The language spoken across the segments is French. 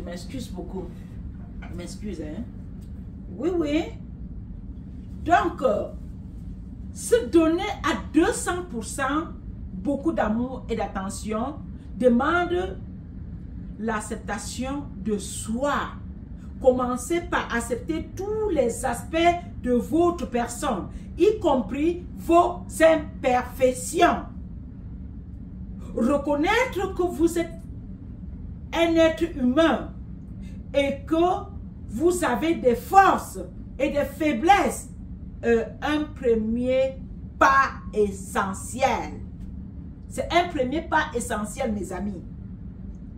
m'excuse beaucoup. Je m'excuse, hein. Oui, oui. Donc, se donner à 200% beaucoup d'amour et d'attention demande l'acceptation de soi. Commencez par accepter tous les aspects de votre personne, y compris vos imperfections. Reconnaître que vous êtes un être humain et que vous avez des forces et des faiblesses est un premier pas essentiel. C'est un premier pas essentiel, mes amis,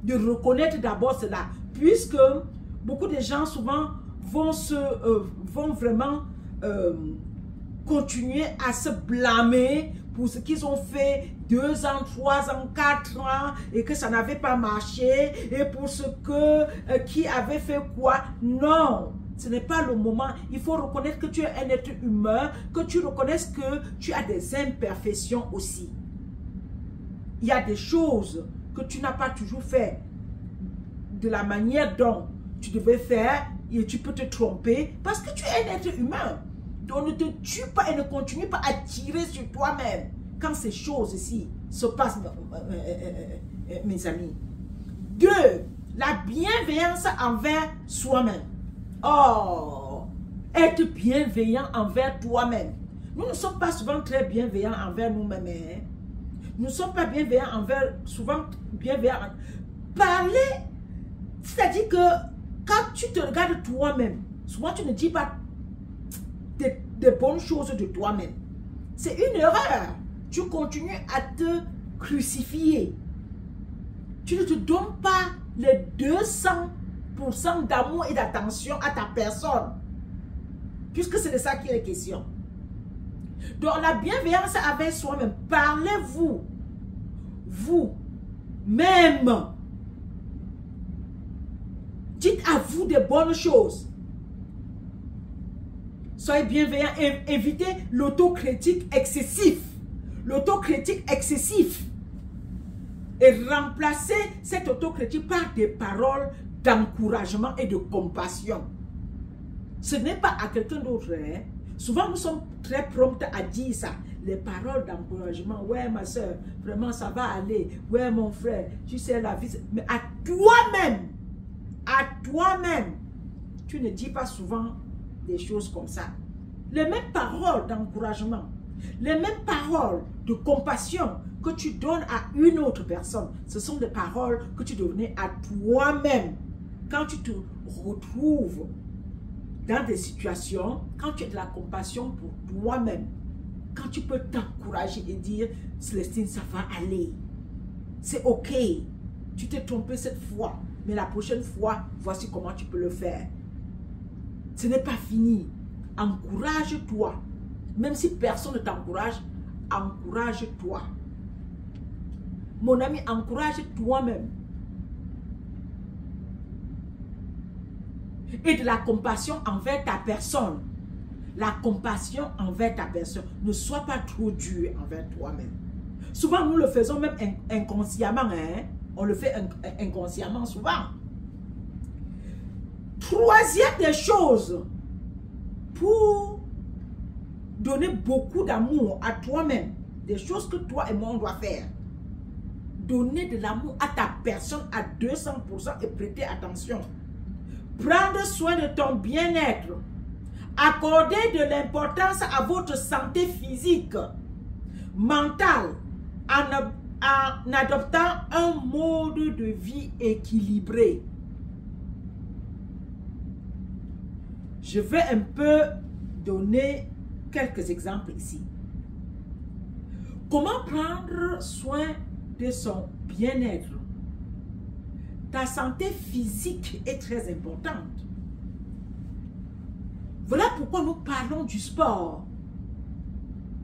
de reconnaître d'abord cela, puisque beaucoup de gens souvent vont vraiment continuer à se blâmer pour ce qu'ils ont fait 2 ans, 3 ans, 4 ans et que ça n'avait pas marché et pour ce que qui avait fait quoi. Non, ce n'est pas le moment. Il faut reconnaître que tu es un être humain, que tu reconnaisses que tu as des imperfections aussi. Il y a des choses que tu n'as pas toujours fait de la manière dont tu devais faire et tu peux te tromper parce que tu es un être humain. Donc ne te tue pas et ne continue pas à tirer sur toi-même quand ces choses-ci se passent, mes amis. 2. La bienveillance envers soi-même. Oh, être bienveillant envers toi-même. Nous ne sommes pas souvent très bienveillants envers nous-mêmes. Hein? Nous ne sommes pas bienveillants souvent bienveillants. Parler, c'est-à-dire que quand tu te regardes toi-même, souvent tu ne dis pas des bonnes choses de toi-même. C'est une erreur. Tu continues à te crucifier. Tu ne te donnes pas les 200% d'amour et d'attention à ta personne. Puisque c'est de ça qu'il est question. Donc la bienveillance avec soi-même. Parlez-vous. Vous-même. Dites à vous des bonnes choses. Soyez bienveillant et évitez l'autocritique excessif. L'autocritique excessif. Et remplacez cette autocritique par des paroles d'encouragement et de compassion. Ce n'est pas à quelqu'un d'autre. Hein? Souvent, nous sommes très prompts à dire ça. Les paroles d'encouragement. Ouais, ma soeur, vraiment, ça va aller. Ouais, mon frère, tu sais la vie. Mais à toi-même, tu ne dis pas souvent des choses comme ça. Les mêmes paroles d'encouragement, les mêmes paroles de compassion que tu donnes à une autre personne, ce sont des paroles que tu donnais à toi-même. Quand tu te retrouves dans des situations, quand tu as de la compassion pour toi-même, quand tu peux t'encourager et dire, Célestine, ça va aller. C'est ok. Tu t'es trompé cette fois, mais la prochaine fois, voici comment tu peux le faire. Ce n'est pas fini. Encourage-toi. Même si personne ne t'encourage, encourage-toi. Mon ami, encourage toi-même. Et de la compassion envers ta personne. La compassion envers ta personne. Ne sois pas trop dur envers toi-même. Souvent, nous le faisons même inconsciemment. Hein? On le fait inconsciemment souvent. Troisième des choses, pour donner beaucoup d'amour à toi-même, des choses que toi et moi on doit faire. Donner de l'amour à ta personne à 200% et prêter attention. Prendre soin de ton bien-être. Accorder de l'importance à votre santé physique, mentale, en adoptant un mode de vie équilibré. Je vais un peu donner quelques exemples ici. Comment prendre soin de son bien-être? Ta santé physique est très importante. Voilà pourquoi nous parlons du sport.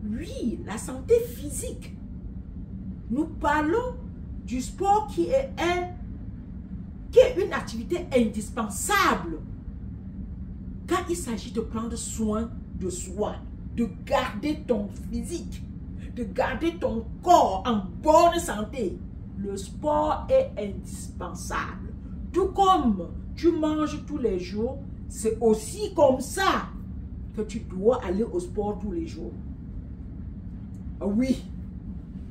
Oui, la santé physique. Nous parlons du sport qui est une activité indispensable quand il s'agit de prendre soin de soi, de garder ton physique, de garder ton corps en bonne santé. Le sport est indispensable. Tout comme tu manges tous les jours, c'est aussi comme ça que tu dois aller au sport tous les jours. Oui,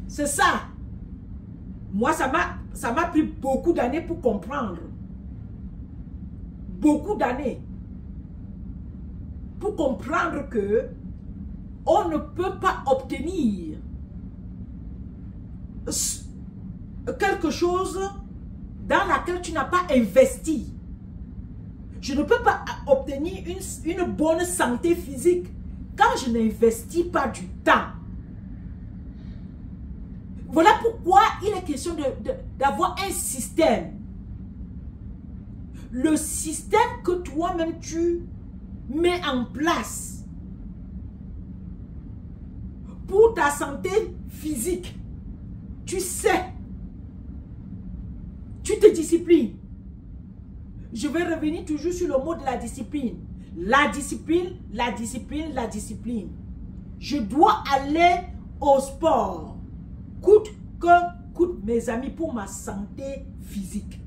c'est ça. Moi, ça m'a pris beaucoup d'années pour comprendre. Beaucoup d'années. Pour comprendre que on ne peut pas obtenir quelque chose dans laquelle tu n'as pas investi. Je ne peux pas obtenir une bonne santé physique quand je n'investis pas du temps. Voilà pourquoi il est question d'avoir un système. Le système que toi-même tu mets en place pour ta santé physique. Tu sais. Tu te disciplines. Je vais revenir toujours sur le mot de la discipline. La discipline, la discipline, la discipline. Je dois aller au sport. Coûte que coûte, mes amis, pour ma santé physique.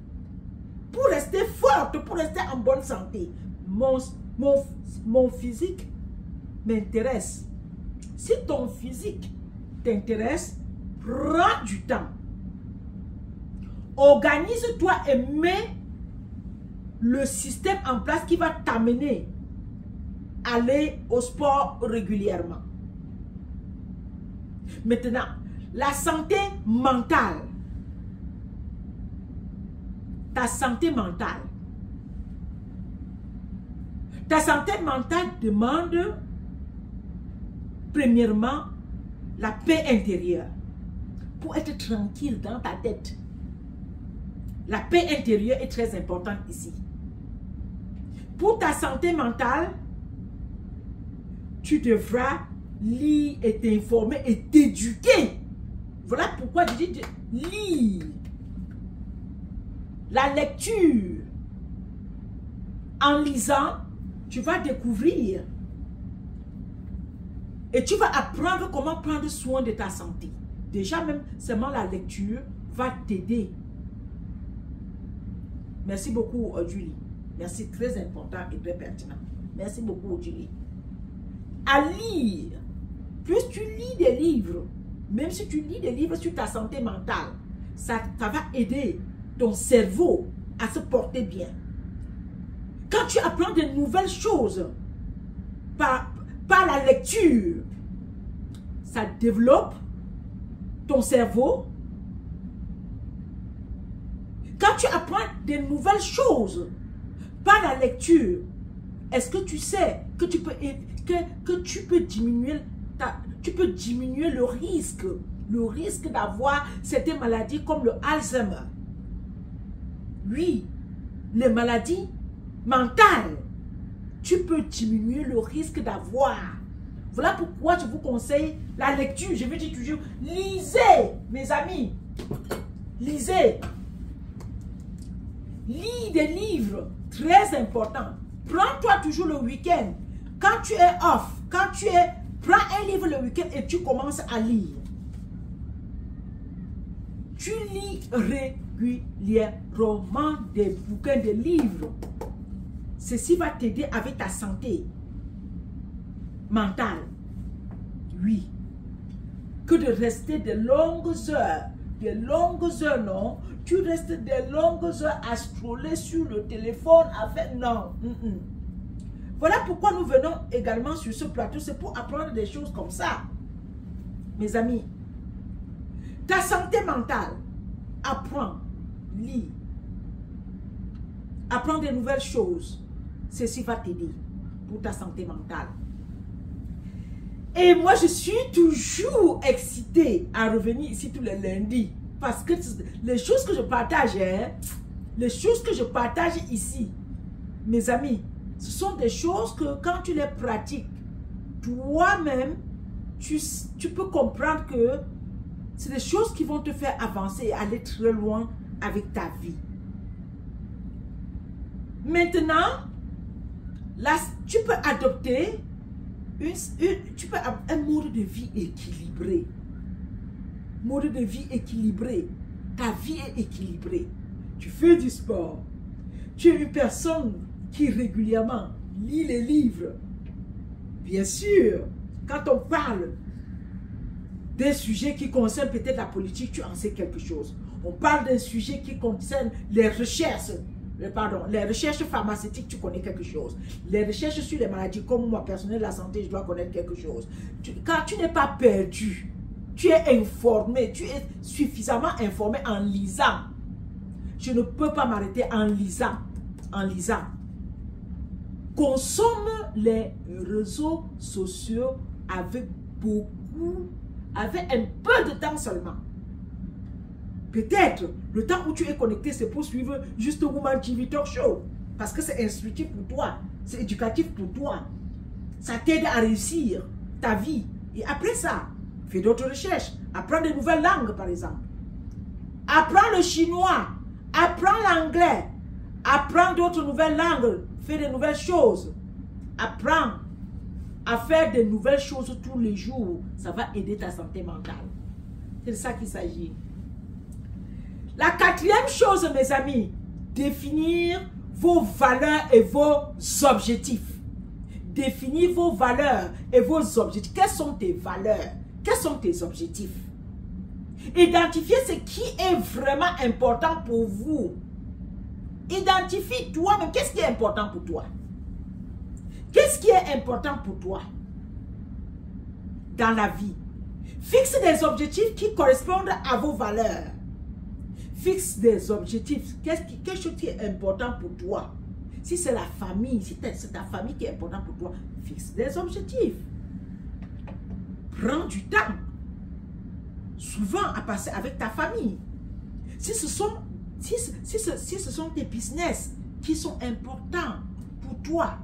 Pour rester forte, pour rester en bonne santé. Mon physique m'intéresse. Si ton physique t'intéresse, prends du temps. Organise-toi et mets le système en place qui va t'amener à aller au sport régulièrement. Maintenant, la santé mentale. Ta santé mentale. Ta santé mentale demande, premièrement, la paix intérieure. Pour être tranquille dans ta tête. La paix intérieure est très importante ici. Pour ta santé mentale, tu devras lire et t'informer et t'éduquer. Voilà pourquoi je dis lire. La lecture. En lisant, tu vas découvrir et tu vas apprendre comment prendre soin de ta santé. Déjà même, seulement la lecture va t'aider. Merci beaucoup, Julie. Merci, très important et très pertinent. Merci beaucoup, Julie. À lire. Plus tu lis des livres, même si tu lis des livres sur ta santé mentale, ça va aider ton cerveau à se porter bien. Quand tu apprends de nouvelles choses par la lecture, ça développe ton cerveau. Quand tu apprends de nouvelles choses par la lecture, est-ce que tu sais que tu peux diminuer le risque d'avoir certaines maladies comme le Alzheimer? Oui, les maladies mentales, tu peux diminuer le risque d'avoir. Voilà pourquoi je vous conseille la lecture. Je veux dire toujours, lisez, mes amis. Lisez. Lis des livres très importants. Prends-toi toujours le week-end. Quand tu es off, prends un livre le week-end et tu commences à lire. Tu lis régulièrement des bouquins, des livres. Ceci va t'aider avec ta santé mentale. Oui. Que de rester de longues heures. Des longues heures, non. Tu restes des longues heures à scroller sur le téléphone avec... Non. Voilà pourquoi nous venons également sur ce plateau. C'est pour apprendre des choses comme ça. Mes amis, ta santé mentale, apprends, lis. Apprends des nouvelles choses. Ceci va t'aider pour ta santé mentale. Et moi, je suis toujours excitée à revenir ici tous les lundis. Parce que les choses que je partage, ici, mes amis, ce sont des choses que quand tu les pratiques, toi-même, tu peux comprendre que c'est des choses qui vont te faire avancer et aller très loin avec ta vie. Maintenant, là, tu peux adopter un mode de vie équilibré. Mode de vie équilibré. Ta vie est équilibrée. Tu fais du sport. tu es une personne qui régulièrement lit les livres. Bien sûr, quand on parle des sujets qui concernent peut-être la politique, tu en sais quelque chose. On parle d'un sujet qui concerne les recherches, les recherches pharmaceutiques, tu connais quelque chose. Les recherches sur les maladies, comme moi, personnel de la santé, je dois connaître quelque chose. Quand tu n'es pas perdu, tu es informé, tu es suffisamment informé en lisant. Je ne peux pas m'arrêter en lisant. Consomme les réseaux sociaux avec un peu de temps seulement. Peut-être, le temps où tu es connecté, c'est pour suivre juste Woman TV Talk Show. Parce que c'est instructif pour toi, c'est éducatif pour toi. Ça t'aide à réussir ta vie. Et après ça, fais d'autres recherches. Apprends de nouvelles langues, par exemple. Apprends le chinois. Apprends l'anglais. Apprends d'autres nouvelles langues. Fais de nouvelles choses. Apprends à faire de nouvelles choses tous les jours. Ça va aider ta santé mentale. C'est de ça qu'il s'agit. La quatrième chose, mes amis, définir vos valeurs et vos objectifs. Définir vos valeurs et vos objectifs. Quelles sont tes valeurs? Quels sont tes objectifs? Identifiez ce qui est vraiment important pour vous. Identifie toi-même. Qu'est-ce qui est important pour toi? Qu'est-ce qui est important pour toi dans la vie? Fixe des objectifs qui correspondent à vos valeurs. Fixe des objectifs. Quelque chose qui est important pour toi. Si c'est la famille, si c'est ta famille qui est importante pour toi, fixe des objectifs. Prends du temps, souvent à passer avec ta famille. Si ce sont tes business qui sont importants pour toi,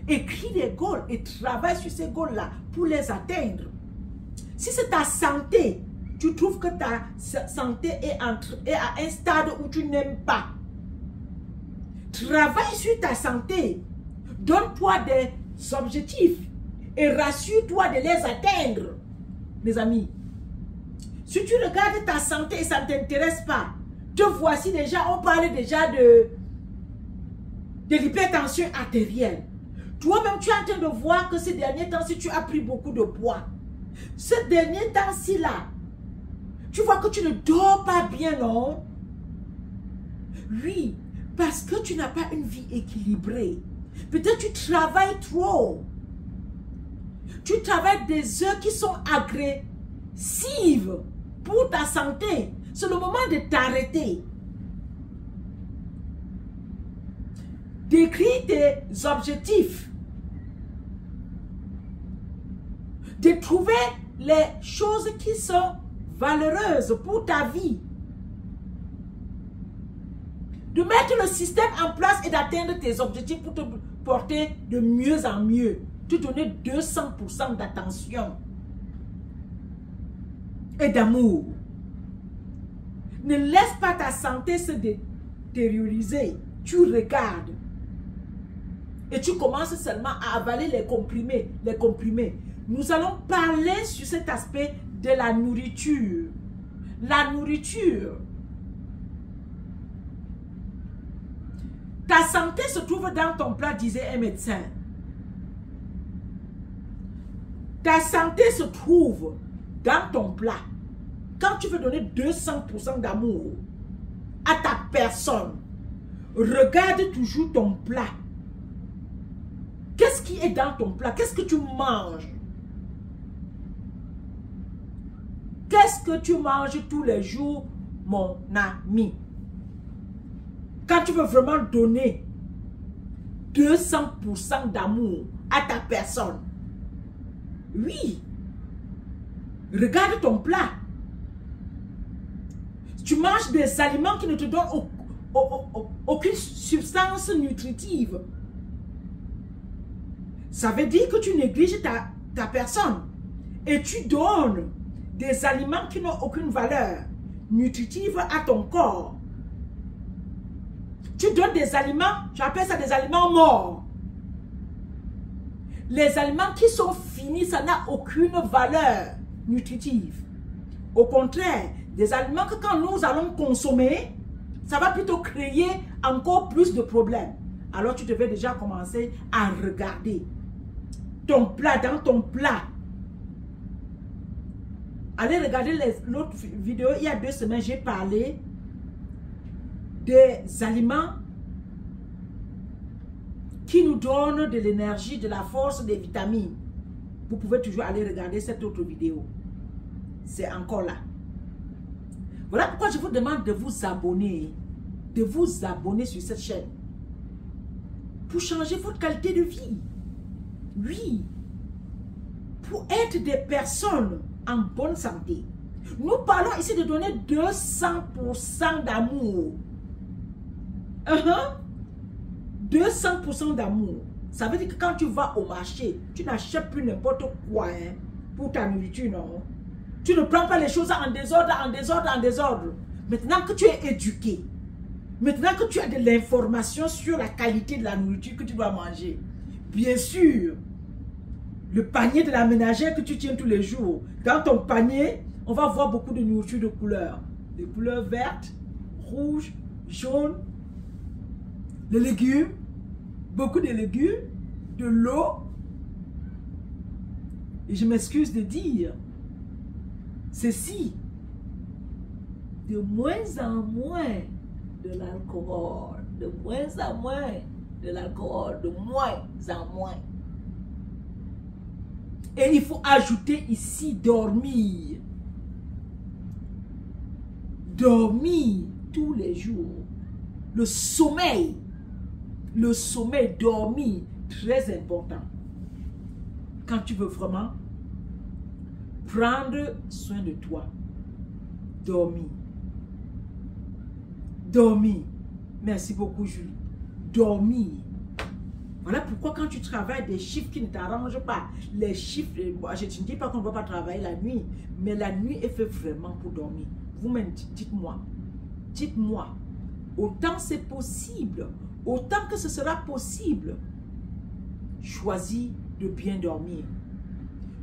écris des goals et travaille sur ces goals-là pour les atteindre. Si c'est ta santé, tu trouves que ta santé est à un stade où tu n'aimes pas, travaille sur ta santé. Donne-toi des objectifs et rassure-toi de les atteindre. Mes amis, si tu regardes ta santé et ça ne t'intéresse pas, te voici déjà, on parle déjà de l'hypertension artérielle. Toi-même, tu es en train de voir que ces derniers temps-ci, tu as pris beaucoup de poids. Ces derniers temps-ci là, tu vois que tu ne dors pas bien, non? Oui, parce que tu n'as pas une vie équilibrée. Peut-être tu travailles trop. Tu travailles des heures qui sont agressives pour ta santé. C'est le moment de t'arrêter. D'écrire tes objectifs. De trouver les choses qui sont valeureuses pour ta vie. De mettre le système en place et d'atteindre tes objectifs pour te porter de mieux en mieux. Te donner 200% d'attention et d'amour. Ne laisse pas ta santé se détérioriser. Tu regardes. Et tu commences seulement à avaler les comprimés. Nous allons parler sur cet aspect de la nourriture. La nourriture. Ta santé se trouve dans ton plat, disait un médecin. Ta santé se trouve dans ton plat. Quand tu veux donner 200% d'amour à ta personne, regarde toujours ton plat. Qu'est-ce qui est dans ton plat? Qu'est-ce que tu manges? Qu'est-ce que tu manges tous les jours, mon ami? Quand tu veux vraiment donner 200% d'amour à ta personne, oui, regarde ton plat. Tu manges des aliments qui ne te donnent aucune substance nutritive. Ça veut dire que tu négliges ta personne et tu donnes des aliments qui n'ont aucune valeur nutritive à ton corps. Tu donnes des aliments, j'appelle ça des aliments morts. Les aliments qui sont finis, ça n'a aucune valeur nutritive. Au contraire, des aliments que quand nous allons consommer, ça va plutôt créer encore plus de problèmes. Alors tu devais déjà commencer à regarder ton plat, dans ton plat. Allez regarder l'autre vidéo, il y a 2 semaines, j'ai parlé des aliments qui nous donnent de l'énergie, de la force, des vitamines. Vous pouvez toujours aller regarder cette autre vidéo. C'est encore là. Voilà pourquoi je vous demande de vous abonner. De vous abonner sur cette chaîne. Pour changer votre qualité de vie. Oui. Pour être des personnes en bonne santé. Nous parlons ici de donner 200% d'amour. 200% d'amour. Ça veut dire que quand tu vas au marché, tu n'achètes plus n'importe quoi pour ta nourriture, non. Tu ne prends pas les choses en désordre, en désordre, en désordre. Maintenant que tu es éduqué, maintenant que tu as de l'information sur la qualité de la nourriture que tu dois manger, bien sûr, le panier de la ménagère que tu tiens tous les jours, dans ton panier, on va voir beaucoup de nourriture de couleurs. Des couleurs vertes, rouges, jaunes, les légumes, beaucoup de légumes, de l'eau. Et je m'excuse de dire, ceci, de moins en moins de l'alcool, de moins en moins de l'alcool, de moins en moins. Et il faut ajouter ici dormir. Dormir tous les jours. Le sommeil, dormir, très important. Quand tu veux vraiment prendre soin de toi, dormir. Dormir. Merci beaucoup, Julie. Dormir. Voilà pourquoi quand tu travailles des chiffres qui ne t'arrangent pas, les chiffres, je ne dis pas qu'on ne va pas travailler la nuit, mais la nuit est fait vraiment pour dormir. Vous-même, dites-moi, autant c'est possible, autant que ce sera possible, choisis de bien dormir.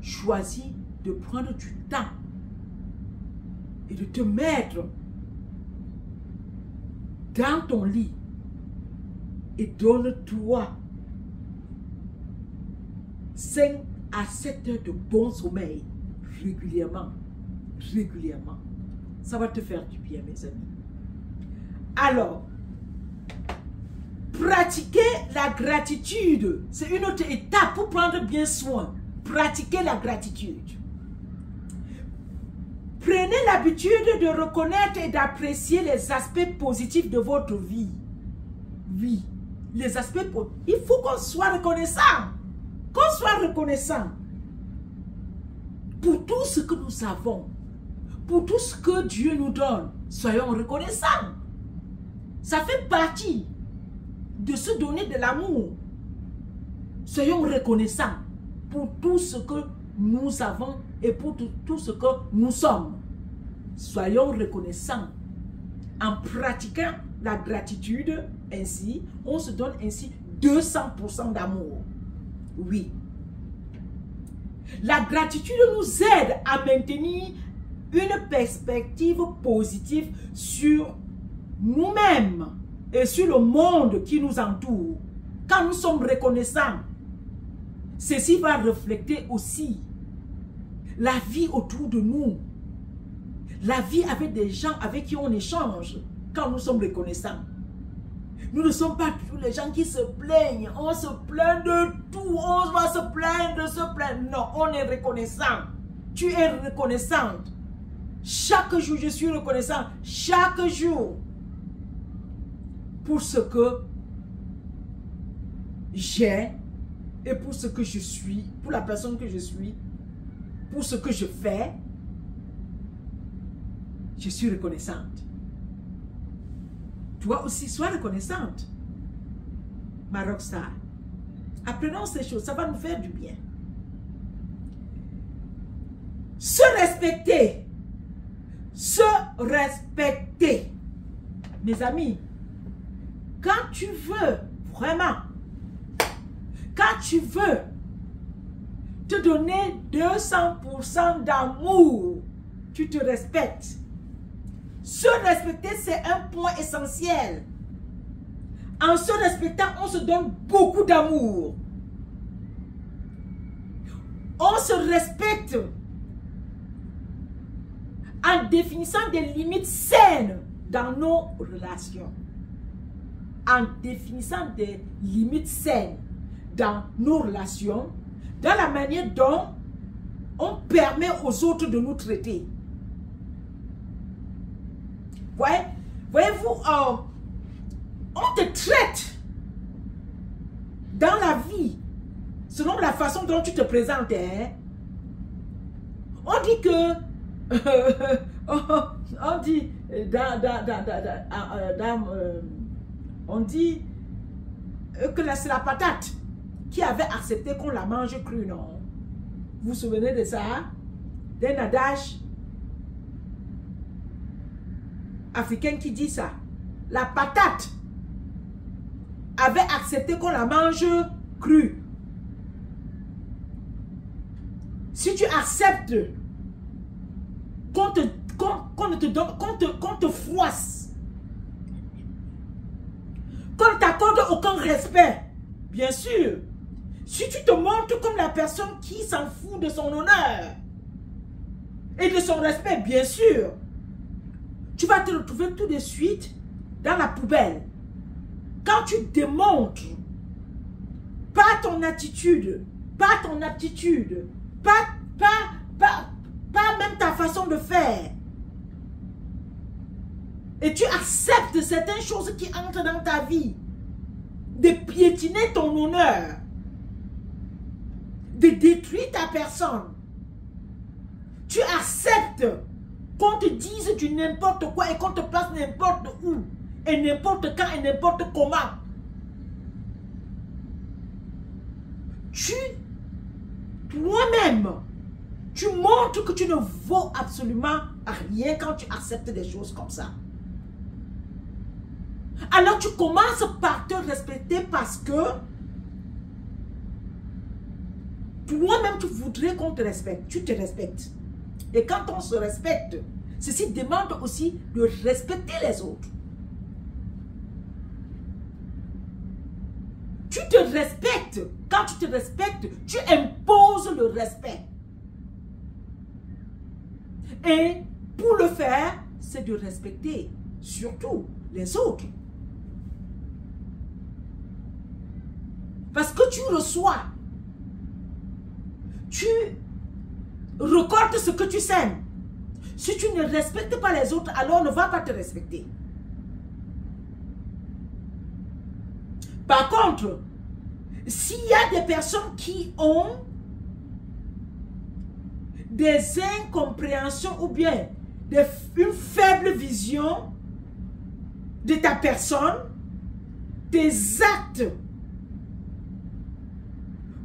Choisis de prendre du temps et de te mettre dans ton lit et donne-toi 5 à 7 heures de bon sommeil régulièrement. Ça va te faire du bien, mes amis. Alors, pratiquer la gratitude, c'est une autre étape pour prendre bien soin. Pratiquer la gratitude. Prenez l'habitude de reconnaître et d'apprécier les aspects positifs de votre vie. Oui, les aspects positifs. Il faut qu'on soit reconnaissant. Qu'on soit reconnaissant pour tout ce que nous avons, pour tout ce que Dieu nous donne. Soyons reconnaissants. Ça fait partie de se donner de l'amour. Soyons reconnaissants pour tout ce que nous avons et pour tout ce que nous sommes. Soyons reconnaissants. En pratiquant la gratitude, ainsi, on se donne ainsi 200% d'amour. Oui. La gratitude nous aide à maintenir une perspective positive sur nous-mêmes et sur le monde qui nous entoure. Quand nous sommes reconnaissants, ceci va refléter aussi la vie autour de nous. La vie avec des gens avec qui on échange quand nous sommes reconnaissants. Nous ne sommes pas toujours les gens qui se plaignent. On se plaint de tout. On va se plaindre, Non, on est reconnaissant. Tu es reconnaissante. Chaque jour, je suis reconnaissant. Chaque jour. Pour ce que j'ai et pour ce que je suis. Pour la personne que je suis. Pour ce que je fais. Je suis reconnaissante. Toi aussi, sois reconnaissante. Ma rockstar. Apprenons ces choses, ça va nous faire du bien. Se respecter. Se respecter. Mes amis, quand tu veux, vraiment, quand tu veux te donner 200% d'amour, tu te respectes. Se respecter, c'est un point essentiel. En se respectant, on se donne beaucoup d'amour. On se respecte en définissant des limites saines dans nos relations. En définissant des limites saines dans nos relations, dans la manière dont on permet aux autres de nous traiter. Voyez-vous, on te traite dans la vie selon la façon dont tu te présentes. Hein? On dit que on dit que c'est la patate qui avait accepté qu'on la mange crue, non? Vous vous souvenez de ça? D'un adage africain qui dit ça. La patate avait accepté qu'on la mange crue. Si tu acceptes qu'on te froisse, qu'on ne t'accorde aucun respect, bien sûr, si tu te montres comme la personne qui s'en fout de son honneur et de son respect, bien sûr, tu vas te retrouver tout de suite dans la poubelle. Quand tu démontres pas ton attitude, pas ton aptitude, pas même ta façon de faire, et tu acceptes certaines choses qui entrent dans ta vie, de piétiner ton honneur, de détruire ta personne, tu acceptes qu'on te dise du n'importe quoi et qu'on te place n'importe où, et n'importe quand et n'importe comment. Toi-même, tu montres que tu ne vaux absolument rien quand tu acceptes des choses comme ça. Alors tu commences par te respecter parce que toi-même tu voudrais qu'on te respecte. Tu te respectes. Et quand on se respecte, ceci demande aussi de respecter les autres. Tu te respectes. Quand tu te respectes, tu imposes le respect. Et pour le faire, c'est de respecter surtout les autres. Parce que tu reçois, tu récoltes ce que tu sèmes. Si tu ne respectes pas les autres, alors on ne va pas te respecter. Par contre, s'il y a des personnes qui ont des incompréhensions ou bien une faible vision de ta personne, tes actes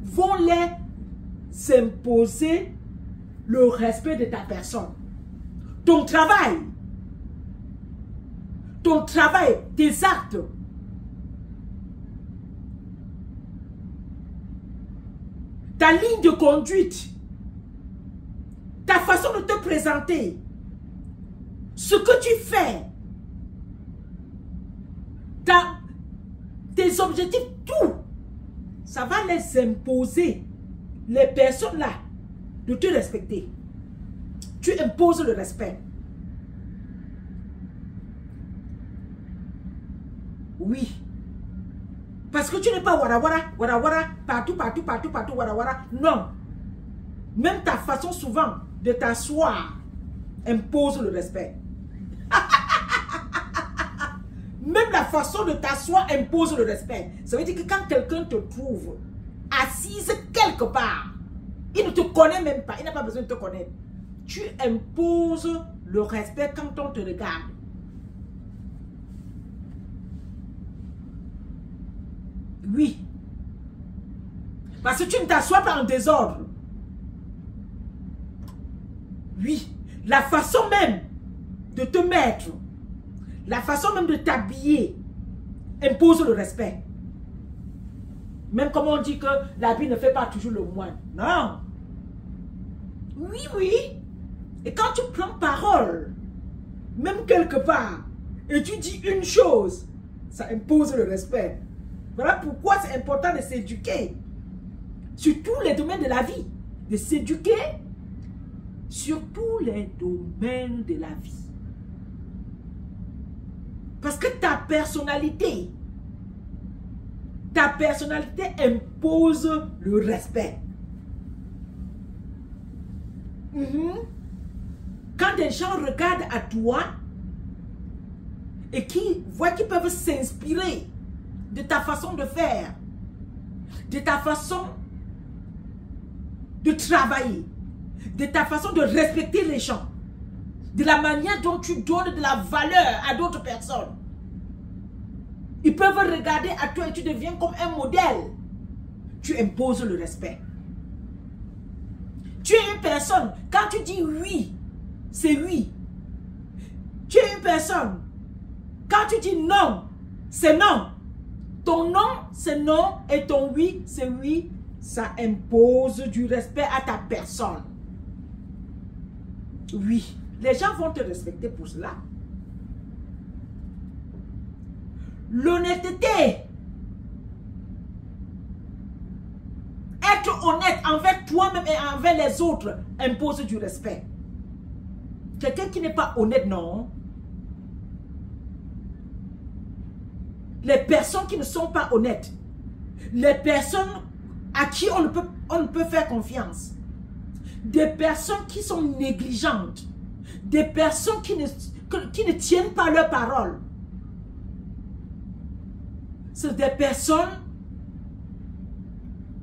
vont les imposer le respect de ta personne. Ton travail, tes actes, ta ligne de conduite, ta façon de te présenter, ce que tu fais, tes objectifs, tout, ça va les imposer, les personnes là, de te respecter. Tu imposes le respect. Oui. Parce que tu n'es pas wara, partout, wara. Non. Même ta façon souvent de t'asseoir impose le respect. Même la façon de t'asseoir impose le respect. Ça veut dire que quand quelqu'un te trouve assise quelque part, il ne te connaît même pas, il n'a pas besoin de te connaître. Tu imposes le respect quand on te regarde. Oui. Parce que tu ne t'assois pas en désordre. Oui. La façon même de te mettre, la façon même de t'habiller impose le respect. Même comme on dit que l'habit ne fait pas toujours le moine. Non. Oui, oui. Et quand tu prends parole, même quelque part, et tu dis une chose, ça impose le respect. Voilà pourquoi c'est important de s'éduquer sur tous les domaines de la vie. De s'éduquer sur tous les domaines de la vie. Parce que ta personnalité impose le respect. Quand des gens regardent à toi et qui voient qu'ils peuvent s'inspirer de ta façon de faire, de ta façon de travailler, de ta façon de respecter les gens, de la manière dont tu donnes de la valeur à d'autres personnes. Ils peuvent regarder à toi et tu deviens comme un modèle. Tu imposes le respect. Tu es une personne, quand tu dis oui, c'est oui. Tu es une personne, quand tu dis non, c'est non. Ton non, c'est non et ton oui, c'est oui. Ça impose du respect à ta personne. Oui, les gens vont te respecter pour cela. L'honnêteté. Être honnête envers toi-même et envers les autres impose du respect. Quelqu'un qui n'est pas honnête, non. Les personnes qui ne sont pas honnêtes, les personnes à qui on ne peut faire confiance, des personnes qui sont négligentes, des personnes qui ne tiennent pas leur parole, c'est des personnes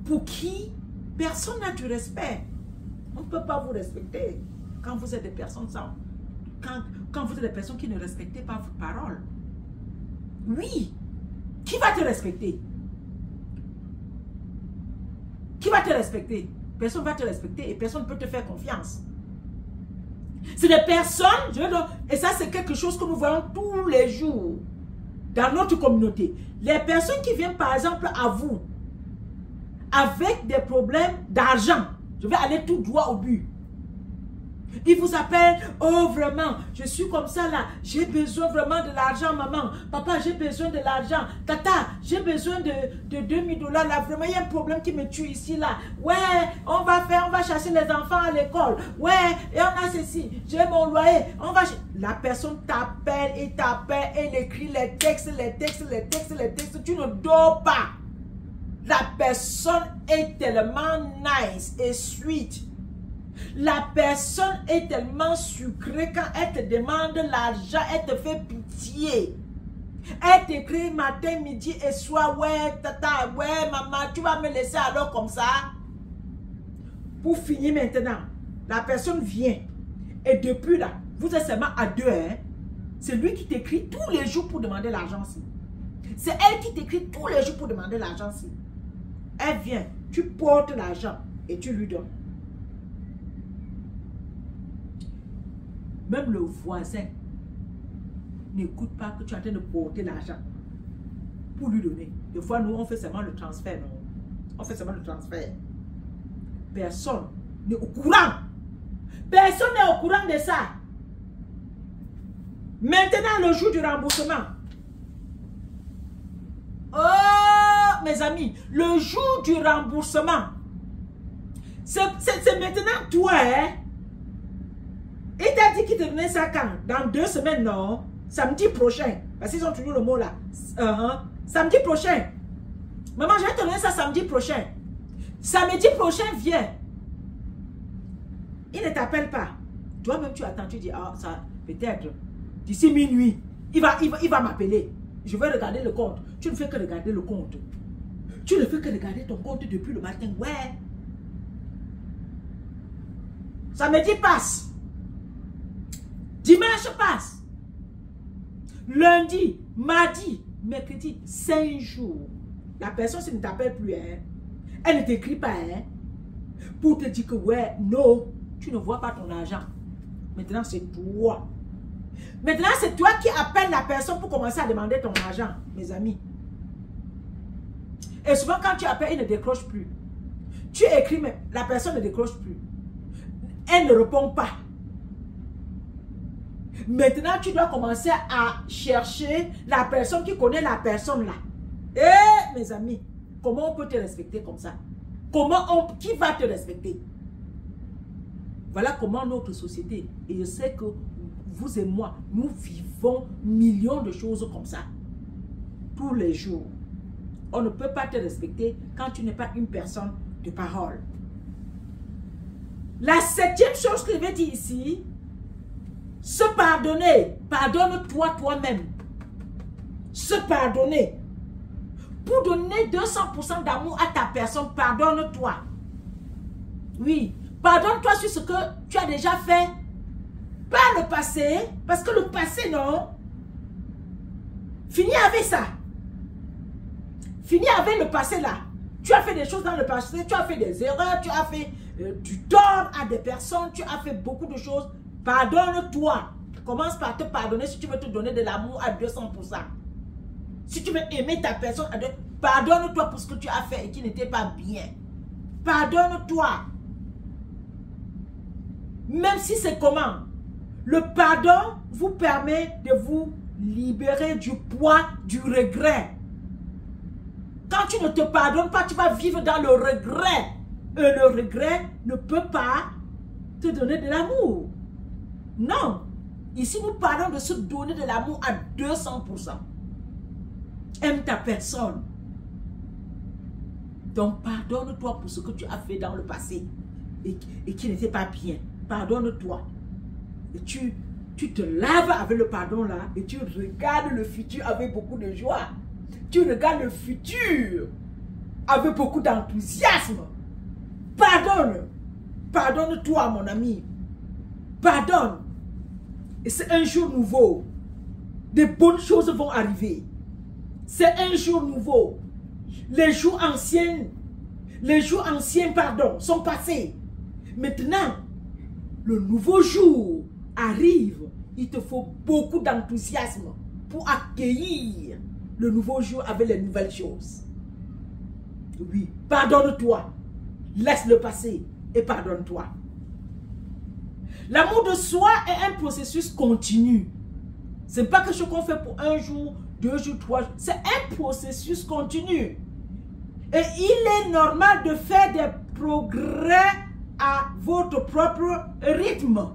pour qui personne n'a du respect. On ne peut pas vous respecter quand vous êtes des personnes sans, quand vous êtes des personnes qui ne respectent pas votre parole. Oui, qui va te respecter? Qui va te respecter? Personne ne va te respecter et personne ne peut te faire confiance. C'est des personnes, et ça c'est quelque chose que nous voyons tous les jours dans notre communauté. Les personnes qui viennent par exemple à vous avec des problèmes d'argent, je vais aller tout droit au but. Ils vous appellent, oh vraiment, je suis comme ça là, j'ai besoin vraiment de l'argent maman, papa j'ai besoin de l'argent, tata j'ai besoin de 2000 $ là, vraiment il y a un problème qui me tue ici là, ouais, on va chercher les enfants à l'école, ouais, et on a ceci, j'ai mon loyer, on va, la personne t'appelle et elle écrit les textes, tu ne dors pas. La personne est tellement nice et sweet. La personne est tellement sucrée quand elle te demande l'argent, elle te fait pitié. Elle t'écrit matin, midi et soir, ouais, tata, ouais, maman, tu vas me laisser alors comme ça. Pour finir maintenant, la personne vient et depuis là, vous êtes seulement à deux, hein. C'est lui qui t'écrit tous les jours pour demander l'argent. C'est elle qui t'écrit tous les jours pour demander l'argent. Elle vient, tu portes l'argent et tu lui donnes. Même le voisin n'écoute pas que tu es en train de porter l'argent pour lui donner. Des fois, nous, on fait seulement le transfert. Non? On fait seulement le transfert. Personne n'est au courant. Personne n'est au courant de ça. Maintenant, le jour du remboursement. Oh, mes amis, le jour du remboursement. C'est maintenant toi, hein? Il t'a dit qu'il te donnait ça quand? Dans 2 semaines, non? Samedi prochain. Parce qu'ils ont toujours le mot là. Samedi prochain. Maman, je vais te donner ça samedi prochain. Samedi prochain, viens. Il ne t'appelle pas. Toi-même, tu attends. Tu dis, ah, ça, peut-être, d'ici minuit, il va m'appeler. Je vais regarder le compte. Tu ne fais que regarder le compte. Tu ne fais que regarder ton compte depuis le matin. Ouais. Samedi passe. Dimanche passe. Lundi, mardi, mercredi, 5 jours. La personne, si ne t'appelle plus, hein, elle ne t'écrit pas, hein, pour te dire que, ouais, non, tu ne vois pas ton argent. Maintenant, c'est toi. Maintenant, c'est toi qui appelles la personne pour commencer à demander ton argent, mes amis. Et souvent, quand tu appelles, il ne décroche plus. Tu écris, mais la personne ne décroche plus. Elle ne répond pas. Maintenant, tu dois commencer à chercher la personne qui connaît la personne là. Eh, mes amis, comment on peut te respecter comme ça? Qui va te respecter? Voilà comment notre société, et je sais que vous et moi, nous vivons millions de choses comme ça. Tous les jours. On ne peut pas te respecter quand tu n'es pas une personne de parole. La 7e chose que je vais dire ici, se pardonner. Pardonne-toi toi-même. Se pardonner. Pour donner 200% d'amour à ta personne, pardonne-toi. Oui, pardonne-toi sur ce que tu as déjà fait. Pas le passé, parce que le passé, non. Finis avec ça. Finis avec le passé là. Tu as fait des choses dans le passé, tu as fait des erreurs, tu as fait du tort à des personnes, tu as fait beaucoup de choses. Pardonne-toi. Commence par te pardonner si tu veux te donner de l'amour à 200%. Si tu veux aimer ta personne, pardonne-toi pour ce que tu as fait et qui n'était pas bien. Pardonne-toi. Même si c'est comment. Le pardon vous permet de vous libérer du poids du regret. Quand tu ne te pardonnes pas, tu vas vivre dans le regret. Et le regret ne peut pas te donner de l'amour. Non. Ici, nous parlons de se donner de l'amour à 200%. Aime ta personne. Donc, pardonne-toi pour ce que tu as fait dans le passé et qui n'était pas bien. Pardonne-toi. Et tu te laves avec le pardon là et tu regardes le futur avec beaucoup de joie. Tu regardes le futur avec beaucoup d'enthousiasme. Pardonne. Pardonne-toi, mon ami. Pardonne. Et c'est un jour nouveau. Des bonnes choses vont arriver. C'est un jour nouveau. Les jours anciens, pardon, sont passés. Maintenant, le nouveau jour arrive. Il te faut beaucoup d'enthousiasme pour accueillir le nouveau jour avec les nouvelles choses. Oui, pardonne-toi. Laisse le passé et pardonne-toi. L'amour de soi est un processus continu. Ce n'est pas quelque chose qu'on fait pour un jour, 2 jours, 3 jours. C'est un processus continu. Et il est normal de faire des progrès à votre propre rythme.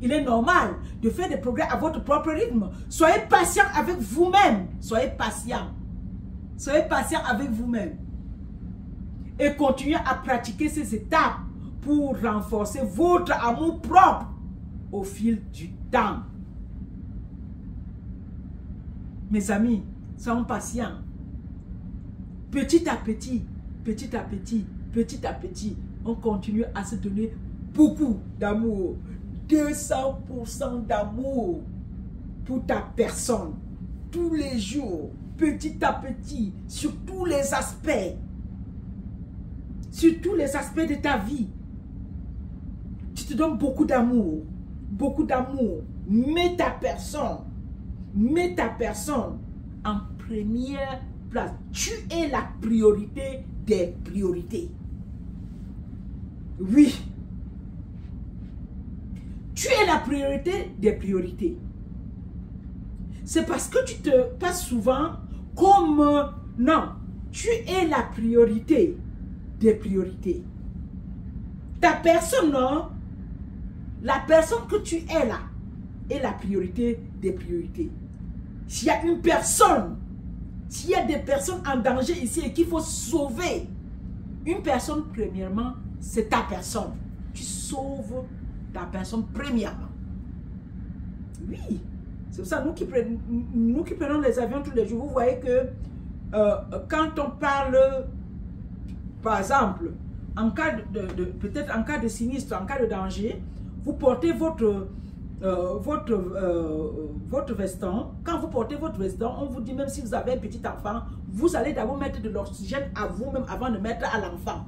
Il est normal de faire des progrès à votre propre rythme. Soyez patient avec vous-même. Soyez patient. Soyez patient avec vous-même. Et continuez à pratiquer ces étapes pour renforcer votre amour propre au fil du temps. Mes amis, soyons patients. Petit à petit, on continue à se donner beaucoup d'amour. 200% d'amour pour ta personne. Tous les jours, petit à petit, sur tous les aspects. Sur tous les aspects de ta vie. Tu te donnes beaucoup d'amour. Beaucoup d'amour. Mets ta personne en première place. Tu es la priorité des priorités. Oui. Tu es la priorité des priorités. C'est parce que tu te passes souvent comme... Non, tu es la priorité des priorités. Ta personne, non? La personne que tu es là est la priorité des priorités. S'il y a une personne, s'il y a des personnes en danger ici et qu'il faut sauver, une personne premièrement, c'est ta personne. Tu sauves ta personne premièrement. Oui, c'est pour ça nous qui prenons les avions tous les jours, vous voyez que quand on parle, par exemple, en cas peut-être en cas de sinistre, en cas de danger, vous portez votre veston. Quand vous portez votre veston, on vous dit même si vous avez un petit enfant, vous allez d'abord mettre de l'oxygène à vous-même avant de mettre à l'enfant.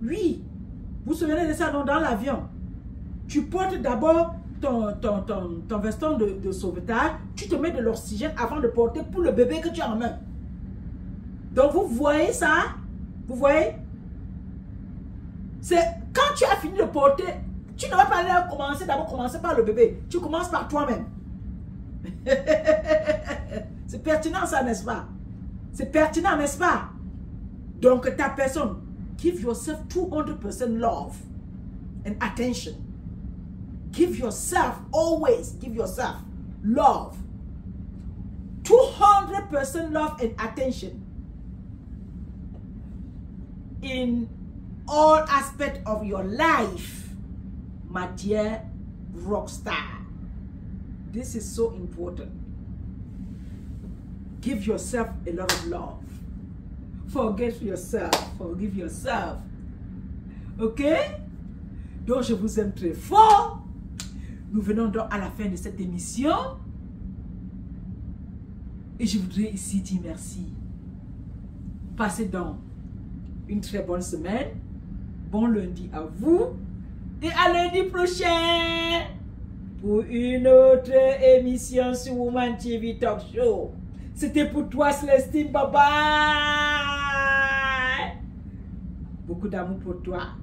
Oui, vous vous souvenez de ça dans l'avion. Tu portes d'abord ton veston de sauvetage, tu te mets de l'oxygène avant de porter pour le bébé que tu as en main. Donc vous voyez ça? Vous voyez? C'est quand tu as fini de porter, Tu ne vas pas aller commencer, d'abord commencer par le bébé. Tu commences par toi-même. C'est pertinent ça, n'est-ce pas? C'est pertinent, n'est-ce pas? Donc ta personne, give yourself 200% love and attention. Give yourself, always give yourself love. 200% love and attention in all aspects of your life, my dear rock star. This is so important. Give yourself a lot of love. Forgive yourself. Forgive yourself. Ok? Donc, je vous aime très fort. Nous venons donc à la fin de cette émission. Et je voudrais ici dire merci. Passez donc une très bonne semaine. Bon lundi à vous. Et à lundi prochain pour une autre émission sur Woman TV Talk Show. C'était pour toi, Célestine. Bye bye. Beaucoup d'amour pour toi.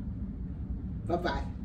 Bye bye.